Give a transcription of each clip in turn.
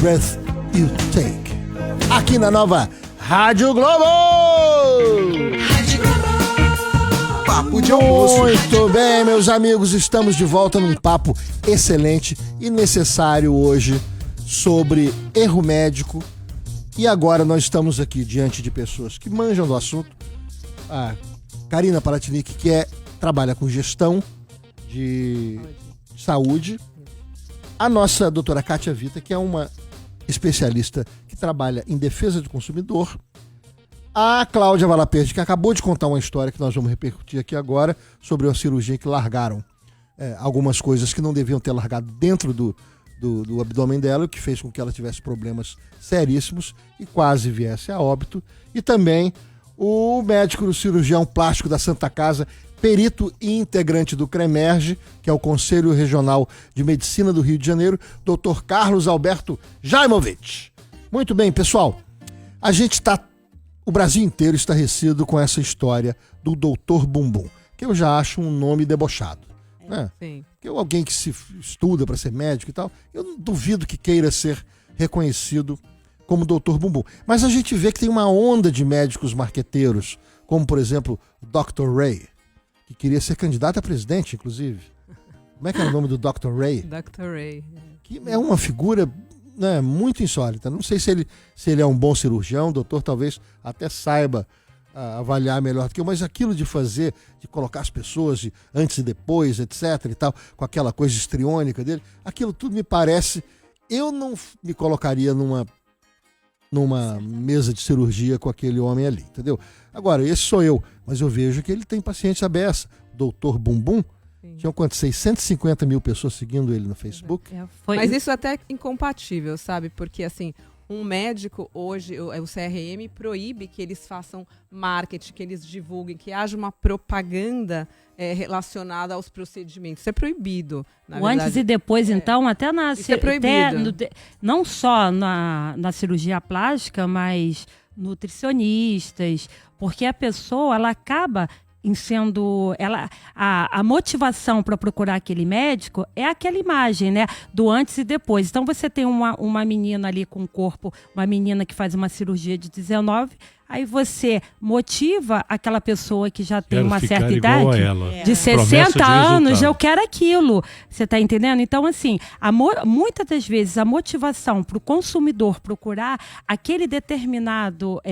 Breath You Take. Aqui na nova Rádio Globo! Papo de almoço. Muito bem, meus amigos, estamos de volta num papo excelente e necessário hoje sobre erro médico. E agora nós estamos aqui diante de pessoas que manjam do assunto. A Karina Paratinic, que trabalha com gestão de saúde. A nossa doutora Kátia Vita, que é uma especialista que trabalha em defesa do consumidor. A Cláudia Valaperde, que acabou de contar uma história que nós vamos repercutir aqui agora sobre uma cirurgia que largaram algumas coisas que não deviam ter largado dentro do abdômen dela, o que fez com que ela tivesse problemas seríssimos e quase viesse a óbito. E também o médico cirurgião plástico da Santa Casa, perito e integrante do CREMERGE, que é o Conselho Regional de Medicina do Rio de Janeiro, Dr. Carlos Alberto Jaimovich. Muito bem, pessoal. O Brasil inteiro estarrecido com essa história do Dr. Bumbum, que eu já acho um nome debochado. Né? Sim. Que alguém que se estuda para ser médico e tal, eu não duvido que queira ser reconhecido como Dr. Bumbum. Mas a gente vê que tem uma onda de médicos marqueteiros, como, por exemplo, o Dr. Ray, que queria ser candidato a presidente, inclusive. Como é que é o nome do Dr. Ray? Dr. Ray. Que é uma figura, né, muito insólita. Não sei se ele é um bom cirurgião, o doutor talvez até saiba avaliar melhor do que eu, mas aquilo de colocar as pessoas antes e depois, etc e tal, com aquela coisa histriônica dele, aquilo tudo me parece... Eu não me colocaria numa mesa de cirurgia com aquele homem ali, entendeu? Agora, esse sou eu, mas eu vejo que ele tem paciência beça. Doutor Bumbum, tinham quanto? 650 mil pessoas seguindo ele no Facebook? Mas isso é até incompatível, sabe? Porque, assim, um médico hoje, o CRM proíbe que eles façam marketing, que eles divulguem, que haja uma propaganda relacionada aos procedimentos. Isso é proibido. O antes e depois, então, até na... Isso é proibido. Não só na cirurgia plástica, mas nutricionistas, porque a pessoa, ela acaba sendo... A motivação para procurar aquele médico é aquela imagem, né? Do antes e depois. Então, você tem uma menina ali com o corpo, uma menina que faz uma cirurgia de 19, aí você motiva aquela pessoa que já tem uma certa idade, de 60 anos, eu quero aquilo. Você está entendendo? Então, assim, muitas das vezes a motivação para o consumidor procurar aquele determinado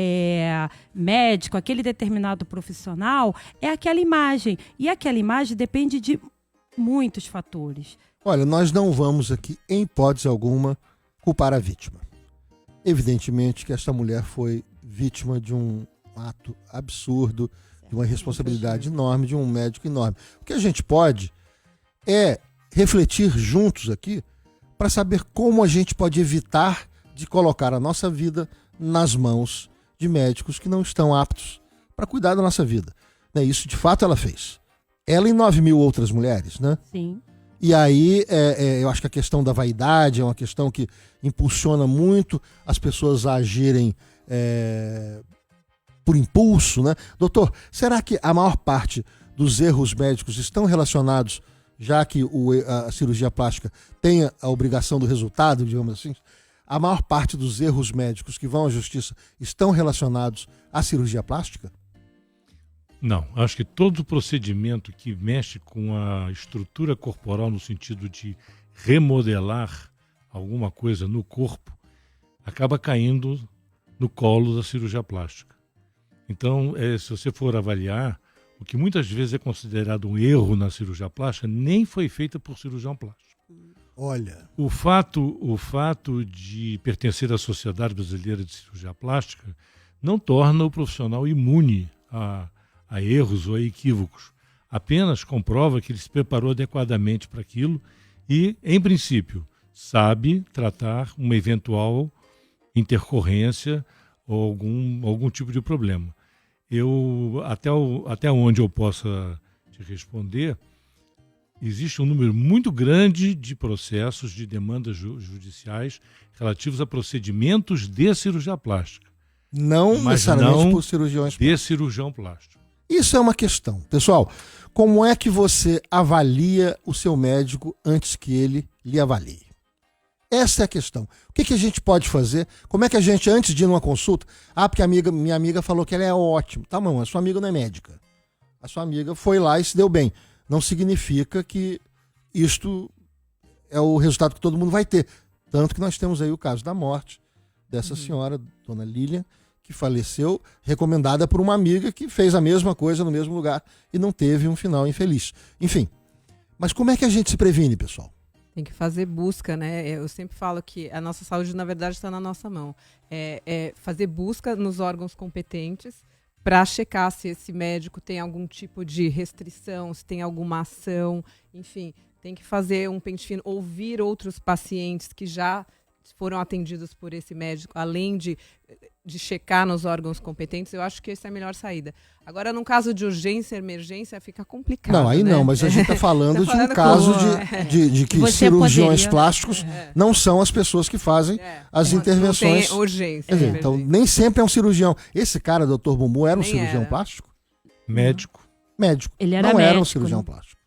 médico, aquele determinado profissional, é aquela imagem. E aquela imagem depende de muitos fatores. Olha, nós não vamos aqui, em hipótese alguma, culpar a vítima. Evidentemente que essa mulher foi vítima de um ato absurdo, de uma responsabilidade enorme, de um médico enorme. O que a gente pode é refletir juntos aqui para saber como a gente pode evitar de colocar a nossa vida nas mãos de médicos que não estão aptos para cuidar da nossa vida. Isso, de fato, ela fez. Ela e 9 mil outras mulheres, né? Sim. E aí, eu acho que a questão da vaidade é uma questão que impulsiona muito as pessoas a agirem por impulso, né? Doutor, será que a maior parte dos erros médicos estão relacionados, já que a cirurgia plástica tem a obrigação do resultado, digamos assim, a maior parte dos erros médicos que vão à justiça estão relacionados à cirurgia plástica? Não, acho que todo procedimento que mexe com a estrutura corporal no sentido de remodelar alguma coisa no corpo acaba caindo no colo da cirurgia plástica. Então, se você for avaliar, o que muitas vezes é considerado um erro na cirurgia plástica nem foi feita por cirurgião plástico. Olha, o fato de pertencer à Sociedade Brasileira de Cirurgia Plástica não torna o profissional imune a erros ou a equívocos. Apenas comprova que ele se preparou adequadamente para aquilo e, em princípio, sabe tratar uma eventual intercorrência ou algum tipo de problema. Até onde eu possa te responder, existe um número muito grande de processos, de demandas judiciais relativos a procedimentos de cirurgia plástica. Não necessariamente por cirurgiões plásticos. De cirurgião plástico. Isso é uma questão. Pessoal, como é que você avalia o seu médico antes que ele lhe avalie? Essa é a questão. O que a gente pode fazer? Como é que a gente, antes de ir numa consulta... porque minha amiga falou que ela é ótima. Tá bom, a sua amiga não é médica. A sua amiga foi lá e se deu bem. Não significa que isto é o resultado que todo mundo vai ter. Tanto que nós temos aí o caso da morte dessa senhora, dona Lilian, que faleceu, recomendada por uma amiga que fez a mesma coisa no mesmo lugar e não teve um final infeliz. Enfim, mas como é que a gente se previne, pessoal? Tem que fazer busca, né? Eu sempre falo que a nossa saúde, na verdade, está na nossa mão. É fazer busca nos órgãos competentes para checar se esse médico tem algum tipo de restrição, se tem alguma ação, enfim, tem que fazer um pente fino, ouvir outros pacientes que já foram atendidos por esse médico, além de checar nos órgãos competentes. Eu acho que essa é a melhor saída. Agora, no caso de urgência, emergência, fica complicado. Não, aí né? não, mas a gente está falando de um caso de que cirurgiões plásticos não são as pessoas que fazem as intervenções. Não tem urgência. Então, nem sempre é um cirurgião. Esse cara, Dr. Bumbum, era um Nem cirurgião era. plástico? Médico. Médico. Ele era não era um médico, cirurgião né? plástico.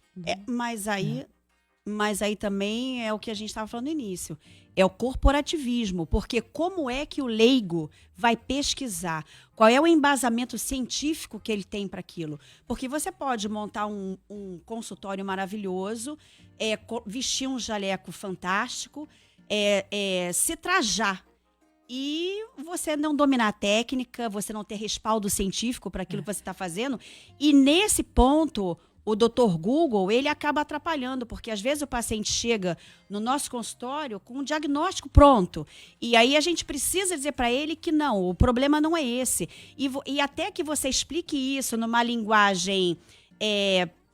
Mas aí também é o que a gente estava falando no início. É o corporativismo, porque como é que o leigo vai pesquisar? Qual é o embasamento científico que ele tem para aquilo? Porque você pode montar um consultório maravilhoso, vestir um jaleco fantástico, se trajar. E você não dominar a técnica, você não ter respaldo científico para aquilo que você está fazendo. E nesse ponto, o Dr. Google, ele acaba atrapalhando, porque às vezes o paciente chega no nosso consultório com um diagnóstico pronto. E aí a gente precisa dizer para ele que não, o problema não é esse. E até que você explique isso numa linguagem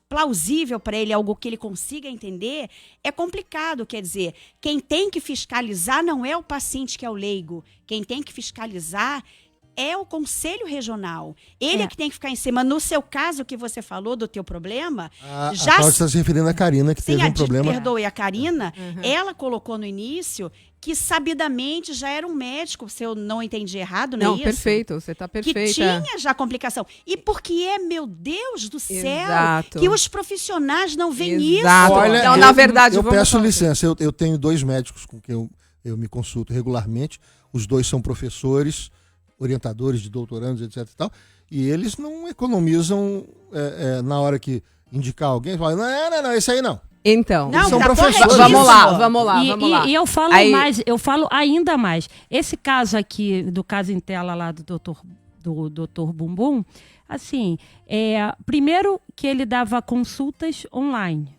plausível para ele, algo que ele consiga entender, é complicado. Quer dizer, quem tem que fiscalizar não é o paciente que é o leigo. Quem tem que fiscalizar é o Conselho Regional. Ele é que tem que ficar em cima. No seu caso que você falou do teu problema, A Cláudia está se referindo à Karina, que teve um problema. Perdoe, a Karina, ela colocou no início que sabidamente já era um médico, se eu não entendi errado, não é isso? Perfeito, você está perfeita. Que tinha já complicação. E porque meu Deus do céu, Exato. que os profissionais não veem Exato. isso. Olha, Então, na verdade, eu vamos peço falar. licença. Eu tenho 2 médicos com quem eu me consulto regularmente. Os 2 são professores, orientadores de doutorandos, etc. E eles não economizam na hora que indicar alguém. Falam, não, esse aí não. Então, Não, são tá professores. corretíssimo. vamos lá. E eu falo Aí- eu falo ainda mais. Esse caso aqui, do caso em tela lá do Dr. Bumbum, assim, primeiro que ele dava consultas online.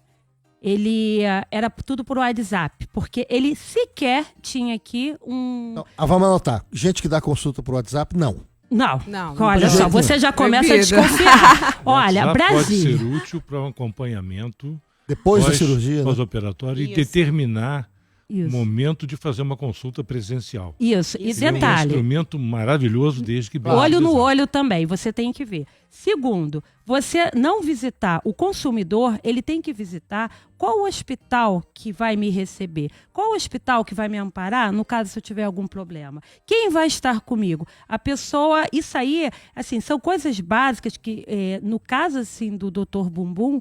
Ele era tudo por WhatsApp, porque ele sequer tinha aqui um... Não, vamos anotar. Gente que dá consulta por WhatsApp, não. Não, Não, olha de só, jeito você já começa Proibido. a desconfiar. Olha, WhatsApp pode ser Brasil. útil para um acompanhamento Depois da cirurgia, né? pós-operatório e Isso. determinar o Isso. momento de fazer uma consulta presencial. Isso. E Ele é um detalhe, instrumento maravilhoso desde que bem olho no utilizado. olho também, você tem que ver. Segundo, você não visitar o consumidor, ele tem que visitar qual o hospital que vai me receber, qual o hospital que vai me amparar no caso se eu tiver algum problema. Quem vai estar comigo? A pessoa, isso aí, assim, são coisas básicas que, no caso assim do Dr. Bumbum,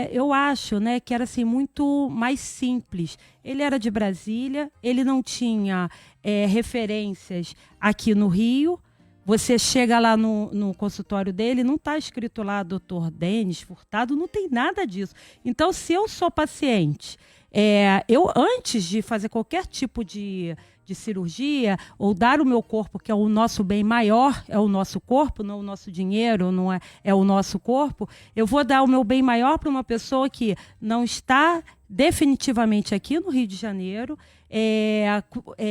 eu acho, né, que era assim muito mais simples. Ele era de Brasília, ele não tinha referências aqui no Rio. Você chega lá no consultório dele, não está escrito lá Dr. Denis Furtado, não tem nada disso. Então, se eu sou paciente, eu antes de fazer qualquer tipo de cirurgia ou dar o meu corpo, que é o nosso bem maior, é o nosso corpo, não o nosso dinheiro, não é o nosso corpo, eu vou dar o meu bem maior para uma pessoa que não está definitivamente aqui no Rio de Janeiro.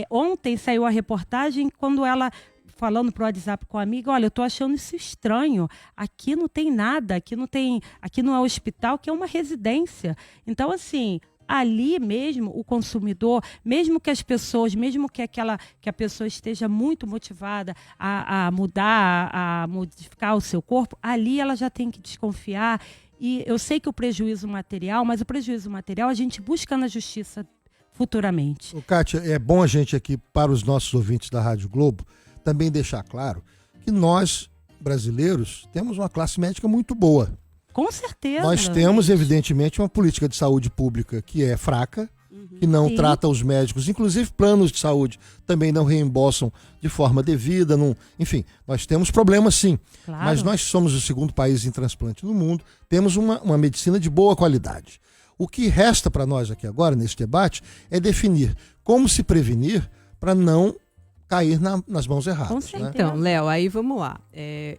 Ontem saiu a reportagem quando ela... falando pro WhatsApp com a amiga, olha, eu tô achando isso estranho. Aqui não tem nada, aqui não é hospital, que é uma residência. Então, assim, ali mesmo o consumidor, mesmo que as pessoas, mesmo que a pessoa esteja muito motivada a mudar, a modificar o seu corpo, ali ela já tem que desconfiar. E eu sei que o prejuízo material, mas o prejuízo material a gente busca na justiça futuramente. Kátia, é bom a gente aqui, para os nossos ouvintes da Rádio Globo, também deixar claro que nós, brasileiros, temos uma classe médica muito boa. Com certeza. Nós temos, evidentemente, uma política de saúde pública que é fraca, que não Sim. trata os médicos. Inclusive, planos de saúde também não reembolsam de forma devida. Enfim, nós temos problemas sim. Claro. Mas nós somos o segundo país em transplante no mundo. Temos uma medicina de boa qualidade. O que resta para nós aqui agora, nesse debate, é definir como se prevenir para não cair nas mãos erradas. Com Né? certeza. Então, Léo, aí vamos lá.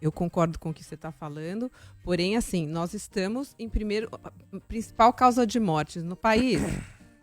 Eu concordo com o que você está falando, porém, assim, nós estamos em a principal causa de mortes no país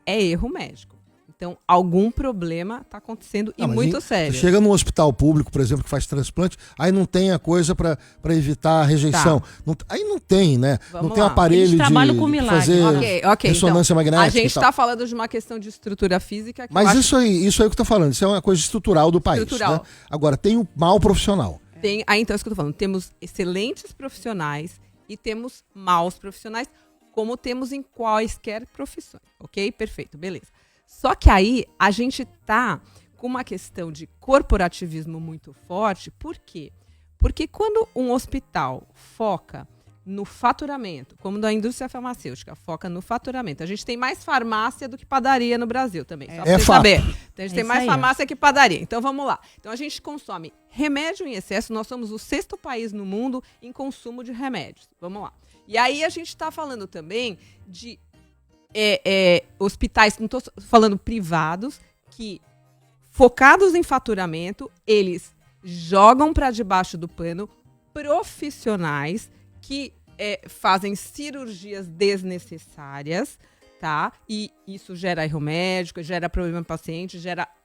é erro médico. Então, algum problema está acontecendo e Não, mas muito sério. Você chega num hospital público, por exemplo, que faz transplante, aí não tem a coisa para evitar a rejeição. Aí não tem, né? Vamos não tem lá. aparelho Eles trabalham de com milagre. fazer Ok, ressonância então, magnética. a gente e tal. está falando de uma questão de estrutura física que eu Mas acho isso aí que eu tô falando, isso é uma coisa estrutural do país. Estrutural. Né? Agora, tem o mal profissional. Então é isso que eu tô falando. Temos excelentes profissionais e temos maus profissionais, como temos em quaisquer profissões. Ok? Perfeito, beleza. Só que aí a gente tá com uma questão de corporativismo muito forte. Por quê? Porque quando um hospital foca no faturamento, como da indústria farmacêutica, foca no faturamento. A gente tem mais farmácia do que padaria no Brasil também, só pra você fato. saber. Então, a gente tem isso mais aí. farmácia que padaria. Então, vamos lá. Então, a gente consome remédio em excesso. Nós somos o 6º país no mundo em consumo de remédios. Vamos lá. E aí, a gente está falando também de hospitais, não estou falando privados, que focados em faturamento, eles jogam para debaixo do pano profissionais que fazem cirurgias desnecessárias, tá? E isso gera erro médico, gera problema no paciente,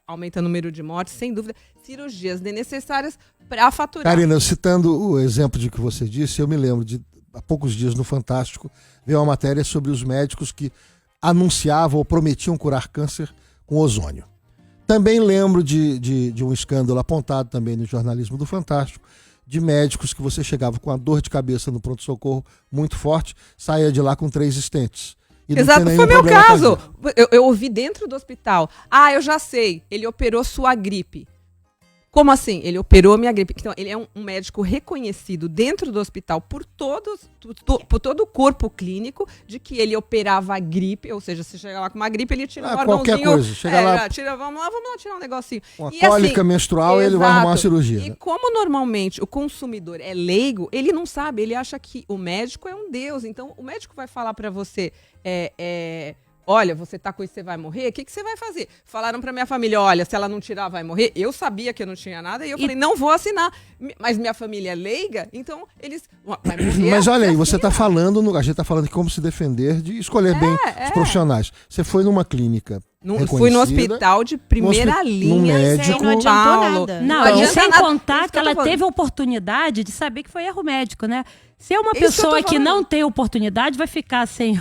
aumenta o número de mortes, sem dúvida. Cirurgias desnecessárias para faturar. Karina, citando o exemplo de que você disse, eu me lembro de, há poucos dias no Fantástico, veio uma matéria sobre os médicos que anunciavam ou prometiam curar câncer com ozônio. Também lembro de um escândalo apontado também no jornalismo do Fantástico, de médicos que você chegava com uma dor de cabeça no pronto-socorro muito forte, saía de lá com 3 estentes. E não Exato, tinha foi nenhum meu problema caso. cardíaco. Eu ouvi dentro do hospital. Eu já sei, ele operou sua gripe. Como assim? Ele operou minha gripe. Então, ele é um médico reconhecido dentro do hospital por todo o corpo clínico de que ele operava a gripe, ou seja, se chega lá com uma gripe, ele tira um qualquer órgãozinho. coisa, chega lá- Vamos lá tirar um negocinho. Uma E cólica assim, menstrual, ele vai exato. arrumar uma cirurgia. E né? como normalmente o consumidor é leigo, ele não sabe, ele acha que o médico é um deus. Então, o médico vai falar pra você, olha, você tá com isso, você vai morrer, o que você vai fazer? Falaram pra minha família, olha, se ela não tirar, vai morrer. Eu sabia que eu não tinha nada e eu falei, não vou assinar. Mas minha família é leiga, então eles... Vai morrer, Mas olha aí, você assina. está falando, a gente está falando de como se defender, de escolher bem os profissionais. Você foi numa clínica Fui no reconhecida, hospital de primeira num linha. médico. em São Não adiantou Paulo. nada. Não, adianta e sem nada. contar Isso que eu tô ela falando. teve a oportunidade de saber que foi erro médico, né? Se é uma Isso que eu tô pessoa que falando. não tem oportunidade, vai ficar sem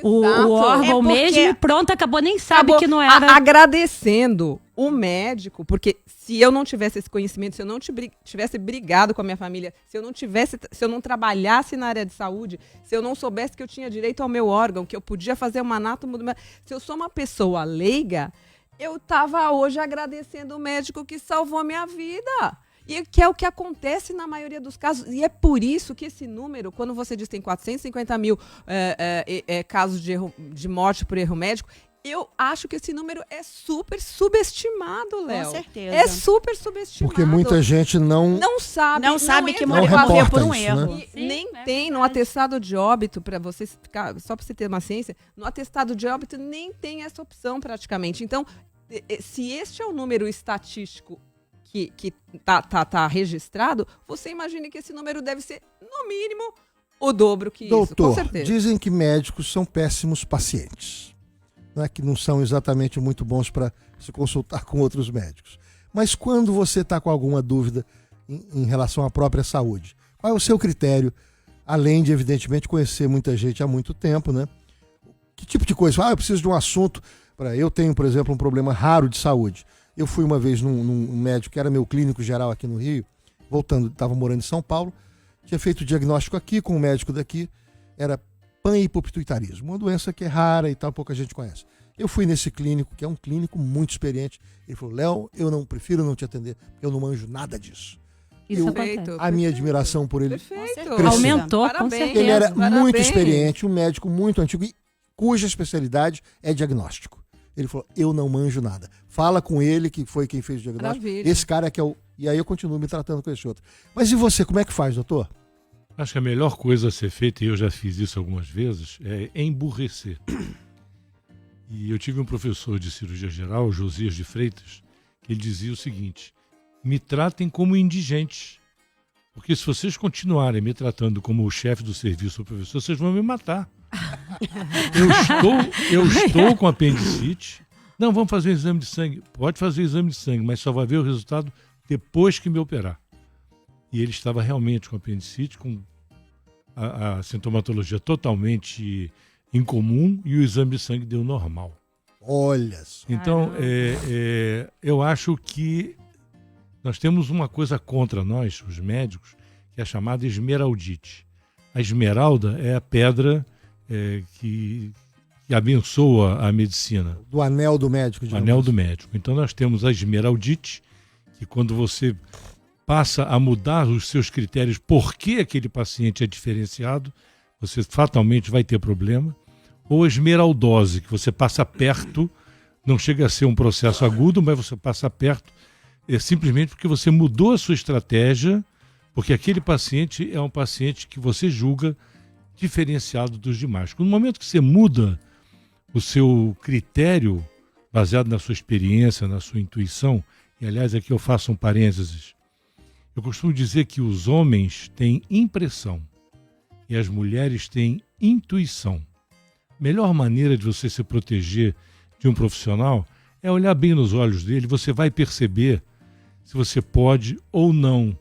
o Exato. órgão É porque- mesmo e pronto, acabou, nem sabe Acabou que não era. agradecendo o médico, porque se eu não tivesse esse conhecimento, se eu não tivesse brigado com a minha família, se eu não trabalhasse na área de saúde, se eu não soubesse que eu tinha direito ao meu órgão, que eu podia fazer uma anátomo do meu... Se eu sou uma pessoa leiga, eu tava hoje agradecendo o médico que salvou a minha vida. E que é o que acontece na maioria dos casos. E é por isso que esse número, quando você diz que tem 450 mil casos de morte por erro médico, eu acho que esse número é super subestimado, Léo. Com certeza. É super subestimado. Porque muita gente não não sabe que entra morreu reporta por um isso, erro. né? e Sim, nem é tem no verdade. atestado de óbito, para você ficar, só para você ter uma ciência, no atestado de óbito nem tem essa opção praticamente. Então, se este é o número estatístico que tá registrado, você imagina que esse número deve ser, no mínimo, o dobro que isso, com Doutor, certeza. dizem que médicos são péssimos pacientes. Não é que não são exatamente muito bons para se consultar com outros médicos. Mas quando você está com alguma dúvida em relação à própria saúde, qual é o seu critério, além de, evidentemente, conhecer muita gente há muito tempo, né? Que tipo de coisa? Eu preciso de um assunto. Eu tenho, por exemplo, um problema raro de saúde. Eu fui uma vez num médico que era meu clínico geral aqui no Rio, voltando, estava morando em São Paulo, tinha feito o diagnóstico aqui com o médico daqui, era panhipopituitarismo, uma doença que é rara e tal, pouca gente conhece. Eu fui nesse clínico, que é um clínico muito experiente, ele falou, Léo, eu prefiro não te atender, porque eu não manjo nada disso. Isso eu- acontece. A minha admiração por ele, Perfeito. Cresceu. Aumentou, com Parabéns. certeza. ele era muito Parabéns. experiente, um médico muito antigo, cuja especialidade é diagnóstico. Ele falou, eu não manjo nada. Fala com ele, que foi quem fez o diagnóstico. Maravilha. Esse cara é que é o... E aí eu continuo me tratando com esse outro. Mas e você, como é que faz, doutor? Acho que a melhor coisa a ser feita, e eu já fiz isso algumas vezes, é emburrecer. E eu tive um professor de cirurgia geral, Josias de Freitas, que ele dizia o seguinte: me tratem como indigentes. Porque se vocês continuarem me tratando como o chefe do serviço ou professor, vocês vão me matar. Eu estou com apendicite. Não, vamos fazer um exame de sangue. Pode fazer o exame de sangue, mas só vai ver o resultado depois que me operar. E ele estava realmente com apendicite, com a sintomatologia totalmente incomum, e o exame de sangue deu normal. Olha só. Então, eu acho que nós temos uma coisa contra nós, os médicos, que é a chamada esmeraldite. A esmeralda é a pedra que abençoa a medicina. Do anel do médico. O anel do médico. Então nós temos a esmeraldite, que quando você passa a mudar os seus critérios, por que aquele paciente é diferenciado, você fatalmente vai ter problema. Ou a esmeraldose, que você passa perto, não chega a ser um processo agudo, mas você passa perto, simplesmente porque você mudou a sua estratégia, porque aquele paciente é um paciente que você julga diferenciado dos demais. No momento que você muda o seu critério, baseado na sua experiência, na sua intuição, e aliás aqui eu faço um parênteses, eu costumo dizer que os homens têm impressão e as mulheres têm intuição. A melhor maneira de você se proteger de um profissional é olhar bem nos olhos dele, você vai perceber se você pode ou não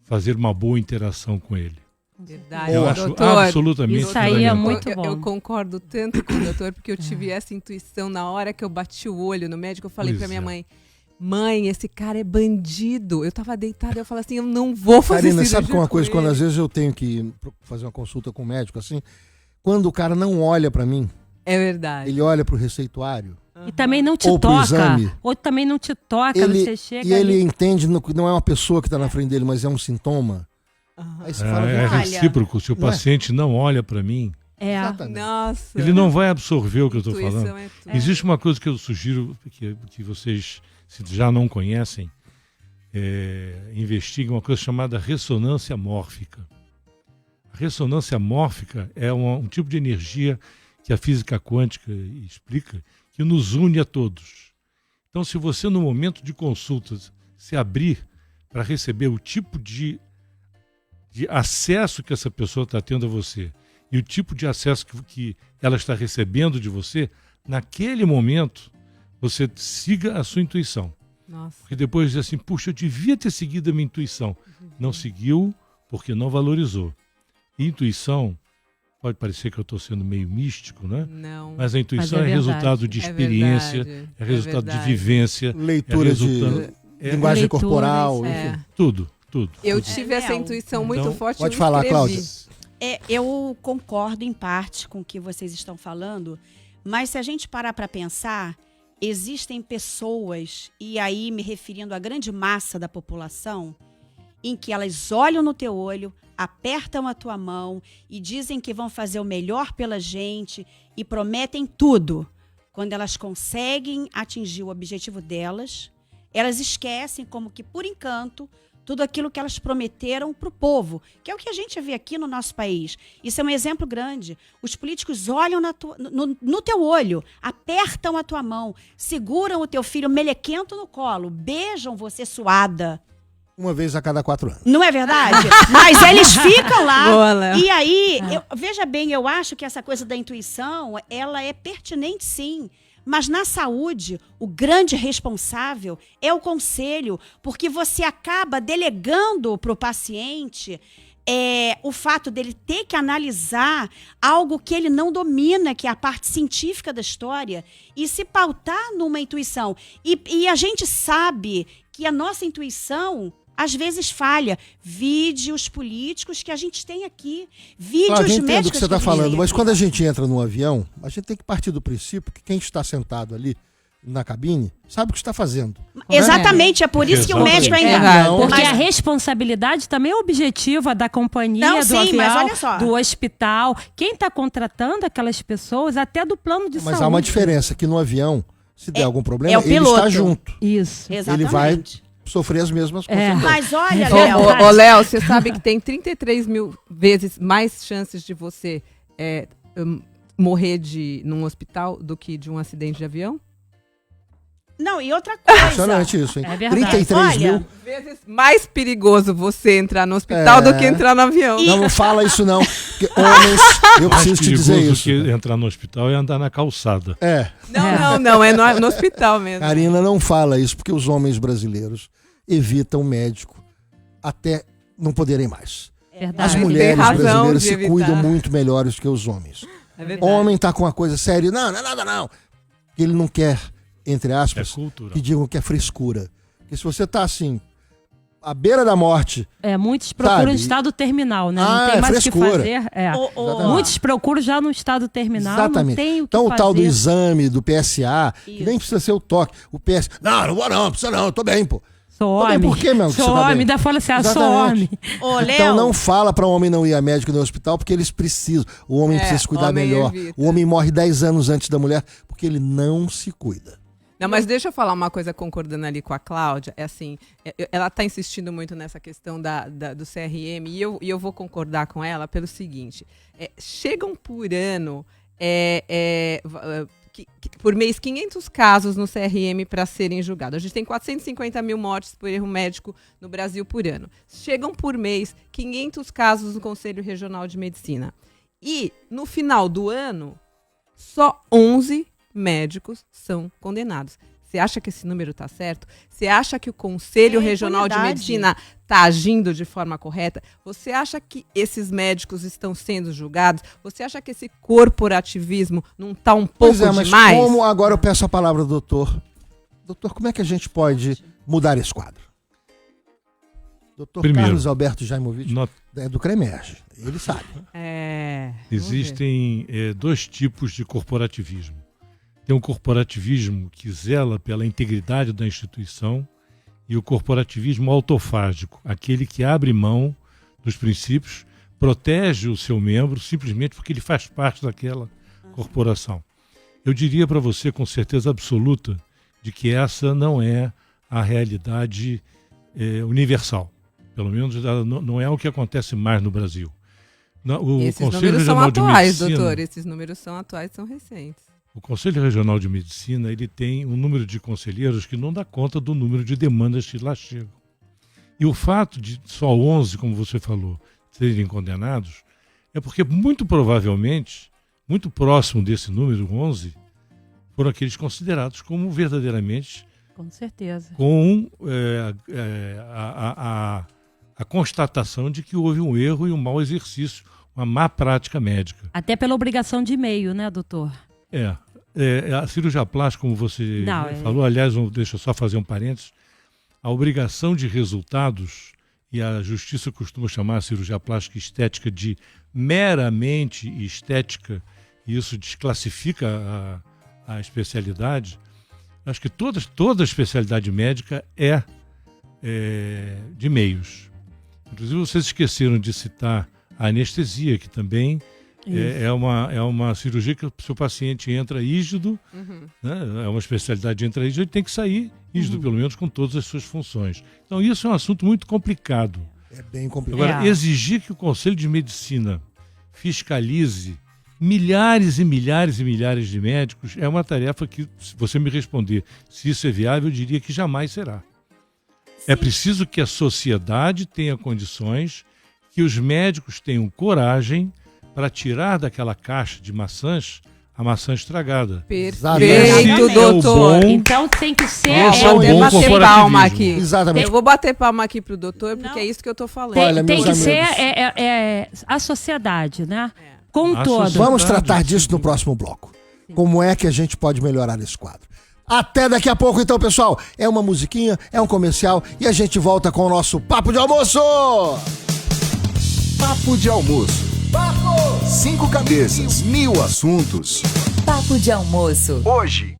fazer uma boa interação com ele. Verdade, Eu acho doutor. absolutamente Isso aí é fundamental. muito bom. Eu concordo tanto com o doutor, porque eu tive essa intuição na hora que eu bati o olho no médico. Eu falei Pois pra minha é. mãe, esse cara é bandido. Eu tava deitada, eu falei assim, eu não vou fazer Karina, cirurgia sabe que uma com coisa, quando ele. às vezes eu tenho que fazer uma consulta com o médico, assim, quando o cara não olha pra mim, É verdade. ele olha pro receituário, E também não te Ou pro toca. exame. Ou também não te toca. ele, Você chega e ele ali. entende que não é uma pessoa que tá na frente dele, mas é um sintoma. Aí você fala, É olha, recíproco. Se o não é? paciente não olha para mim, É. exatamente. Nossa. ele não vai absorver o que eu estou Intuição falando. é tudo. Existe uma coisa que eu sugiro que vocês, se já não conhecem, investiguem, uma coisa chamada ressonância mórfica. A ressonância mórfica é um tipo de energia que a física quântica explica, que nos une a todos. Então, se você, no momento de consultas, se abrir para receber o tipo de acesso que essa pessoa está tendo a você e o tipo de acesso que ela está recebendo de você, naquele momento, você siga a sua intuição. Nossa. Porque depois diz assim, puxa, eu devia ter seguido a minha intuição. Não seguiu porque não valorizou. E intuição, pode parecer que eu estou sendo meio místico, né? Não. Mas a intuição Mas é é verdade. resultado de É experiência, verdade. é resultado de verdade. vivência, Leitura é resultado, de linguagem Leitura, corporal, é. enfim. tudo. Eu tudo. tive essa Léo. intuição muito Então, forte. Pode eu falar, escrevi. Cláudia. Eu concordo em parte com o que vocês estão falando, mas se a gente parar para pensar, existem pessoas, e aí me referindo à grande massa da população, em que elas olham no teu olho, apertam a tua mão e dizem que vão fazer o melhor pela gente e prometem tudo. Quando elas conseguem atingir o objetivo delas, elas esquecem como que por encanto tudo aquilo que elas prometeram para o povo, que é o que a gente vê aqui no nosso país. Isso é um exemplo grande. Os políticos olham no teu olho, apertam a tua mão, seguram o teu filho melequento no colo, beijam você suada. Uma vez a cada 4 anos. Não é verdade? Mas eles ficam lá. Boa, Léo. E aí, veja bem, eu acho que essa coisa da intuição, ela é pertinente sim. Mas na saúde, o grande responsável é o conselho, porque você acaba delegando para o paciente o fato dele ter que analisar algo que ele não domina, que é a parte científica da história, e se pautar numa intuição. E a gente sabe que a nossa intuição às vezes falha. Vide os políticos que a gente tem aqui. Vide Claro, eu os entendo o médicos que você está a gente falando, tem mas aqui. quando a gente entra no avião, a gente tem que partir do princípio que quem está sentado ali na cabine sabe o que está fazendo. Exatamente, é por isso que o Exatamente. médico é É, enganado. Porque Mas- a responsabilidade também é objetiva da companhia, Não, do sim, avião, mas olha só. do hospital. Quem está contratando aquelas pessoas, até do plano de Mas saúde. há uma diferença, que no avião Se der algum é problema, o ele está piloto. junto. Isso. Ele vai sofrer as mesmas É. consequências. Mas olha, É Léo, Ô, Léo, você sabe que tem 33 mil vezes mais chances de você morrer num hospital do que de um acidente de avião? não, e outra coisa. Impressionante isso, hein? É verdade. 33 Olha, mil. Vezes mais perigoso você entrar no hospital do que entrar no avião. Não fala isso não, porque homens, eu Mais preciso te dizer perigoso isso. que entrar no hospital é andar na calçada. É, Não, é no hospital mesmo. Karina não fala isso porque os homens brasileiros evitam o médico até não poderem mais. As Verdade. Tem mulheres razão brasileiras de se evitar. cuidam muito melhores que os homens. É verdade. Homem tá com uma coisa séria, não é nada não. Ele não quer, entre É aspas, cultural. que digam que é frescura. Porque se você tá assim, à beira da morte, Muitos procuram Sabe? estado terminal, né? Ah, Não é tem mais o que frescura. fazer. Exatamente. Muitos procuram já no estado terminal, exatamente. não tem o que Então fazer. o tal do exame, do PSA, que Isso. nem precisa ser o toque. O PSA, não vou não, precisa não, eu tô bem, pô. Sou Tô bem, homem. por que, meu, que Sou você tá homem. bem? Ainda fala assim, sou Exatamente. homem. Ô, Léo, Então não fala para o homem não ir a médico no hospital, porque eles precisam. O homem precisa se cuidar homem melhor. evita. O homem morre 10 anos antes da mulher, porque ele não se cuida. Não, mas deixa eu falar uma coisa concordando ali com a Cláudia. É assim, ela está insistindo muito nessa questão do CRM e eu vou concordar com ela pelo seguinte. Chegam por ano, por mês, 500 casos no CRM para serem julgados. A gente tem 450 mil mortes por erro médico no Brasil por ano. Chegam por mês 500 casos no Conselho Regional de Medicina. E, no final do ano, só 11 médicos são condenados. Você acha que esse número está certo? Você acha que o Conselho Regional de impunidade. Medicina está agindo de forma correta? Você acha que esses médicos estão sendo julgados? Você acha que esse corporativismo não está um pouco Pois é, mas demais? como agora eu peço a palavra ao doutor. Doutor, como é que a gente pode mudar esse quadro? Doutor Primeiro, Carlos Alberto Jaimovic, Not- é do CREMERGE, ele sabe. Vamos ver. Existem dois tipos de corporativismo. Tem um corporativismo que zela pela integridade da instituição e o corporativismo autofágico, aquele que abre mão dos princípios, protege o seu membro simplesmente porque ele faz parte daquela corporação. Eu diria para você com certeza absoluta de que essa não é a realidade universal. Pelo menos não é o que acontece mais no Brasil. O Esses Conselho números são Regional de atuais, Medicina, doutor. Esses números são atuais, são recentes. o Conselho Regional de Medicina ele tem um número de conselheiros que não dá conta do número de demandas que lá chegam. E o fato de só 11, como você falou, serem condenados, é porque muito provavelmente, muito próximo desse número, 11, foram aqueles considerados como verdadeiramente Com certeza. com a constatação de que houve um erro e um mau exercício, uma má prática médica. Até pela obrigação de e-mail, né, doutor? A cirurgia plástica, como você Não, falou, aliás, deixa eu só fazer um parênteses, a obrigação de resultados, e a justiça costuma chamar a cirurgia plástica estética de meramente estética, e isso desclassifica a especialidade. Acho que toda especialidade médica é de meios. Inclusive, vocês esqueceram de citar a anestesia, que também é uma cirurgia que o seu paciente entra rígido, né? É uma especialidade de entrar rígido, ele tem que sair rígido, pelo menos com todas as suas funções. Então, isso é um assunto muito complicado. É bem complicado. Agora, exigir que o Conselho de Medicina fiscalize milhares e milhares e milhares de médicos é uma tarefa que, se você me responder se isso é viável, eu diria que jamais será. É preciso que a sociedade tenha condições, que os médicos tenham coragem para tirar daquela caixa de maçãs a maçã estragada. Exatamente. Perfeito, Esse é o doutor. bom- Então tem que ser. Esse Eu é vou o até bom bater corporativismo. palma aqui. Exatamente. Eu vou bater palma aqui pro doutor, porque Não. é isso que eu tô falando. Tem, Olha, tem meus que ser amigos. a sociedade, né? Com A todo. sociedade. Vamos tratar disso no próximo bloco. Como é que a gente pode melhorar esse quadro? Até daqui a pouco, então, pessoal. É uma musiquinha, é um comercial e a gente volta com o nosso Papo de Almoço! Papo de almoço. 5 cabeças, 1000 assuntos. Papo de almoço. Hoje,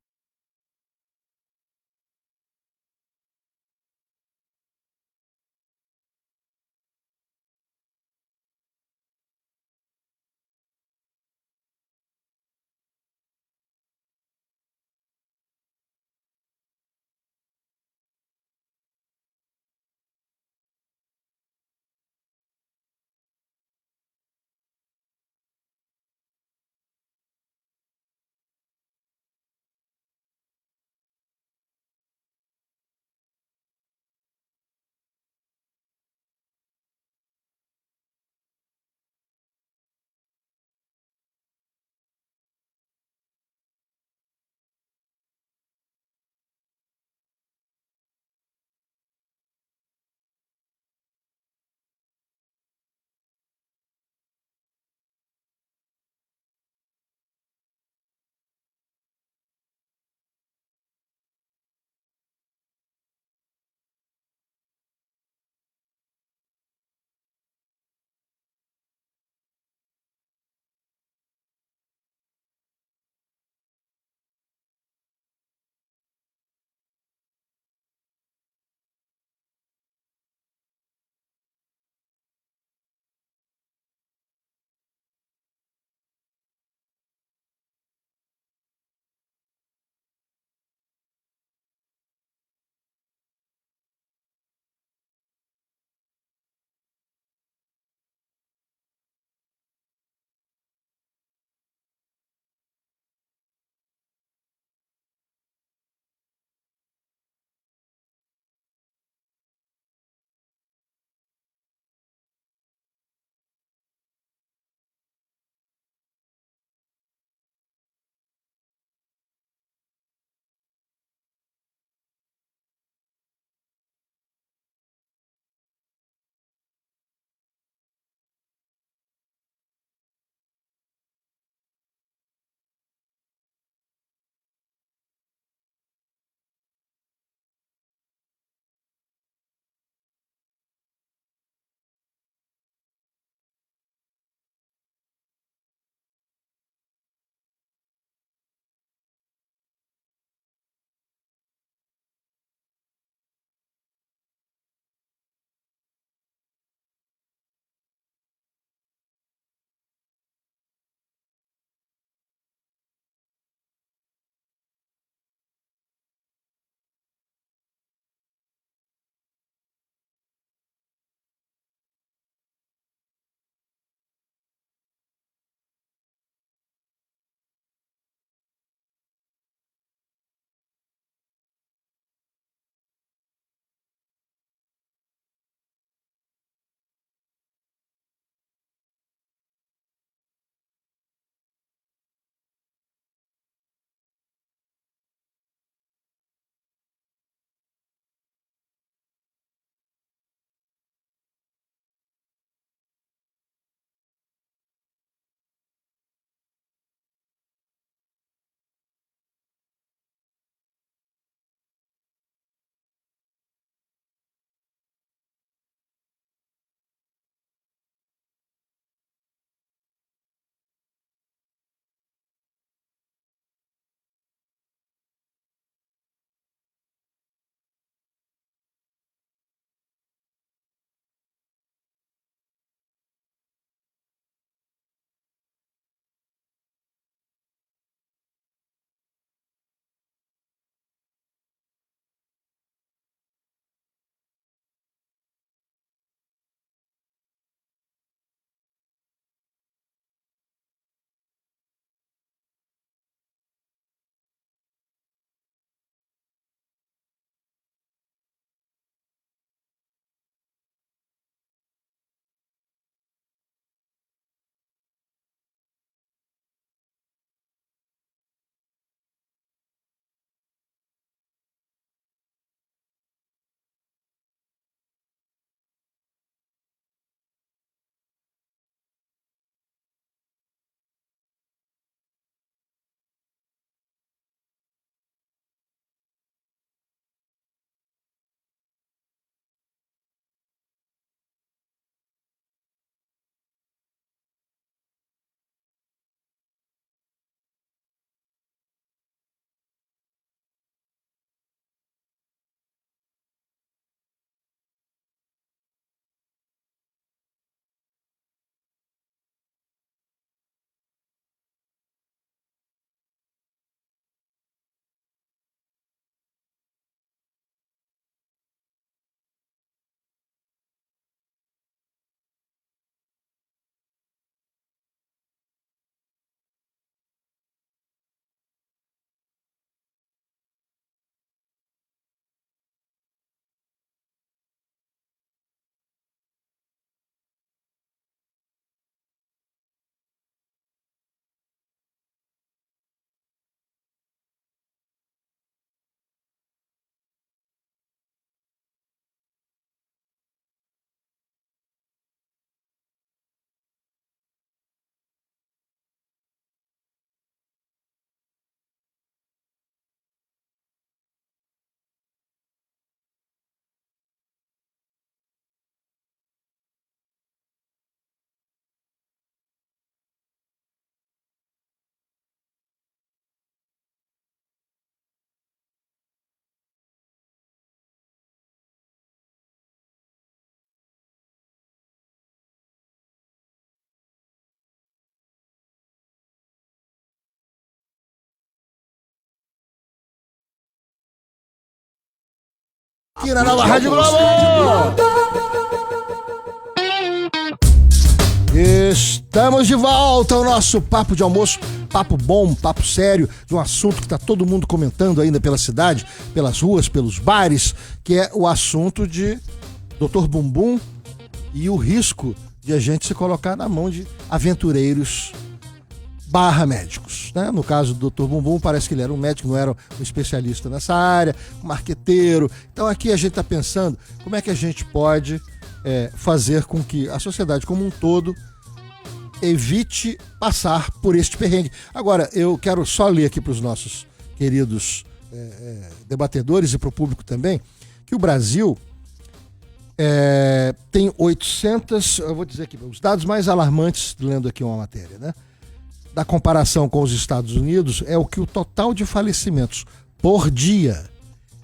aqui na Nova Rádio Globo. Estamos de volta ao nosso papo de almoço, papo bom, papo sério, de um assunto que está todo mundo comentando ainda pela cidade, pelas ruas, pelos bares, que é o assunto de Dr. Bumbum e o risco de a gente se colocar na mão de aventureiros médicos, né? No caso do Dr. Bumbum, parece que ele era um médico, não era um especialista nessa área, um marqueteiro. Então aqui a gente está pensando como é que a gente pode fazer com que a sociedade como um todo evite passar por este perrengue. Agora, eu quero só ler aqui para os nossos queridos debatedores e para o público também, que o Brasil tem 800, eu vou dizer aqui, os dados mais alarmantes, lendo aqui uma matéria, né? Da comparação com os Estados Unidos, é o que o total de falecimentos por dia